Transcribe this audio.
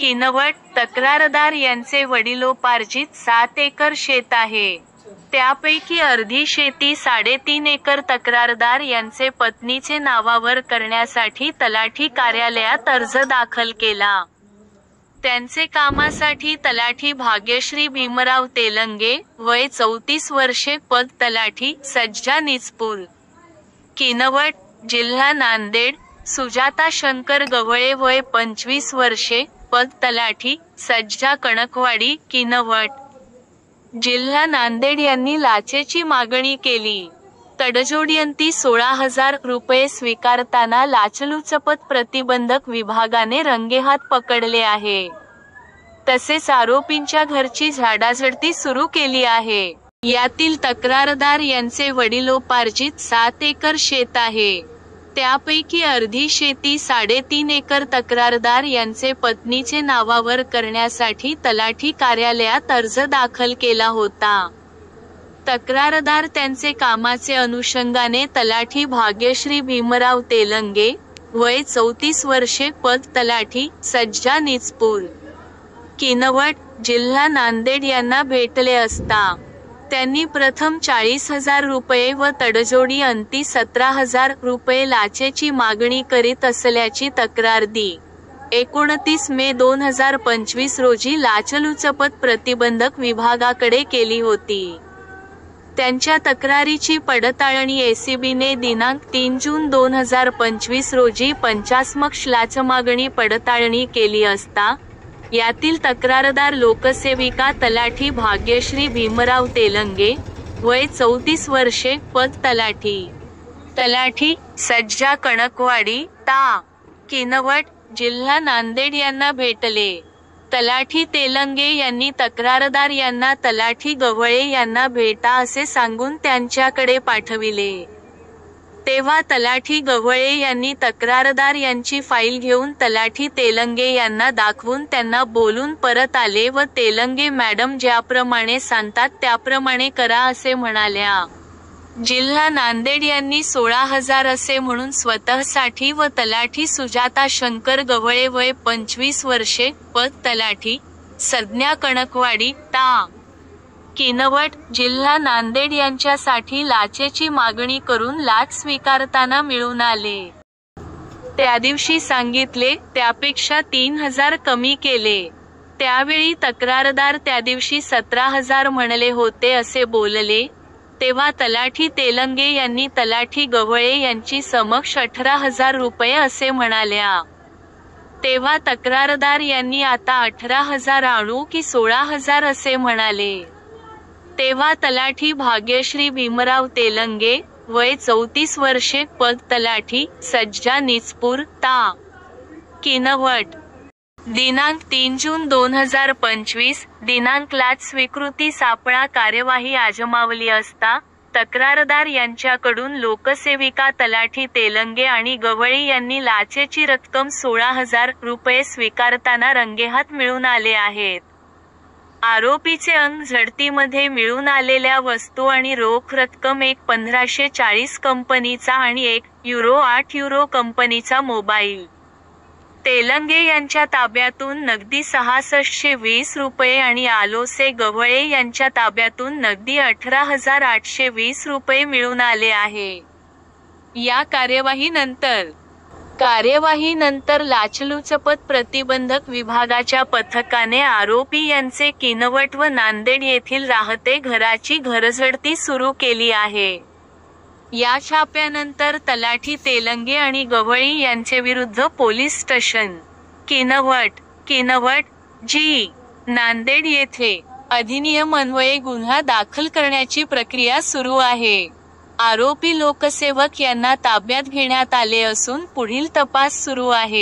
किनवट, तक्रारदार यांचे वडिलोपार्जित 7 एकर शेत आहे. त्यापैकी अर्धी शेती 3.5 एकर तक्रारदार यांचे पत्नीचे नावावर करण्यासाठी तलाठी कार्यालयात अर्ज दाखल केला. त्यांचे कामासाठी तलाठी भाग्यश्री भीमराव तेलंगे, वय 34 वर्षे, पद तलाठी, सज्जा निचपूर, किनवट, जिल्हा नांदेड. सुजाता शंकर गवळे, वय 25 वर्षे, पद तलाठी, सज्जा कणकवाडी, किनवट, जिल्हा नांदेड यांनी लाचेची मागणी केली. तडजोडीअंती 16,000 रुपये स्वीकारताना लाचलुचपत प्रतिबंधक विभागाने रंगेहात पकडले आहे. तसेच आरोपींच्या घरची झाडाझडती सुरू केली आहे. यातील तक्रारदार यांचे वडिलोपार्जित 7 एकर शेत आहे. त्यापैकी अर्धी शेती 3.5 एकर तक्रारदार यांचे पत्नीचे नावावर करण्यासाठी तलाठी कार्यालयात अर्ज दाखल केला होता. तक्रारदार त्यांचे कामाचे अनुषंगाने तलाठी भाग्यश्री भीमराव तेलंगे, वय 34 वर्षे, पद तलाठी, सज्जा निचपूर, किनवट, जिल्हा नांदेड यांना भेटले असता त्यांनी प्रथम 40,000 रुपये व तडजोडी अंती 17,000 रुपये लाचेची मागणी करीत असल्याची तक्रार दी. 29 मे 2025 रोजी लाचलुचपत प्रतिबंधक विभागाकडे केली होती. त्यांच्या तक्रारीची पडताळणी एसीबीने दिनांक 3 जून 2025 रोजी पंचासमक्ष लाचमागणी पडताळणी केली असता यातील तक्रारदार लोकसेविका तलाठी भाग्यश्री भीमराव तेलंगे, वय 34 वर्षे, पद तलाठी, सज्जा कणकवाडी, ता. किनवट, जिल्हा नांदेड यांना भेटले. तलाठी तेलंगे यांनी तक्रारदार यांना तलाठी गवळे यांना भेटा असे सांगून त्यांच्याकडे पाठविले. तेव्हा तलाठी गवळे यांनी तक्रारदार यांची फाईल घेऊन तलाठी तेलंगे यांना दाखवून त्यांना बोलून परत आले व तेलंगे मॅडम ज्याप्रमाणे सांगतात त्याप्रमाणे करा असे म्हणाल्या. जिल्हा नांदेड यांनी 16,000 असे म्हणून स्वतःसाठी व तलाठी सुजाता शंकर गवळे, वय 25 वर्षे, पद तलाठी, संज्ञा कणकवाडी, ता. किनवट, जिल्हा नांदेड यांच्यासाठी लाचेची मागणी करून लाच स्वीकारताना मिळून आले. त्या दिवशी सांगितले त्यापेक्षा 3,000 कमी केले. त्यावेळी तक्रारदार त्या दिवशी 17,000 म्हणले होते असे बोलले. तेव्हा तलाठी तेलंगे यांनी तलाठी गवळे यांची समक्ष 18,000 रुपये असे म्हणाल्या. तेव्हा तक्रारदार यांनी आता 18,000 आणू की 16,000 असे म्हणाले. तेव्हा तलाठी भाग्यश्री भीमराव तेलंगे, वय 34 वर्षे, पद तलाठी, सज्जा निचपूर, ता. किनवट, दिनांक 3 जून 2025, दिनांक लाच स्वीकृती सापळा कार्यवाही आजमावली असता तक्रारदार यांच्याकडून लोकसेविका तलाठी तेलंगे आणि गवळी यांनी लाचेची रक्कम 16,000 रुपये स्वीकारताना रंगेहात मिळून आले आहेत. आरोपीचे अंग झडतीमध्ये मिळून आलेल्या वस्तू आणि रोख रक्कम एक 1540 कंपनीचा आणि €8 कंपनीचा मोबाईल. तेलंगे यांच्या ताब्यातून नगदी 6620 रुपये आणि आलोसे गवळे यांच्या ताब्यातून नगदी 18,820 रुपये मिळून आले आहे. या कार्यवाहीनंतर लाचलुचपत प्रतिबंधक विभागाच्या पथकाने आरोपी यांचे किनवट व नांदेड येथील राहते घराची घरझडती सुरू केली आहे. या छाप्यानंतर तलाठी तेलंगे आणि गवळी यांच्याविरुद्ध पोलीस स्टेशन किनवट, जी. नांदेड येथे अधिनियम अन्वये गुन्हा दाखल करण्याची प्रक्रिया सुरू आहे. आरोपी लोकसेवक यांना ताब्यात घेण्यात आले असून पुढील तपास सुरू आहे.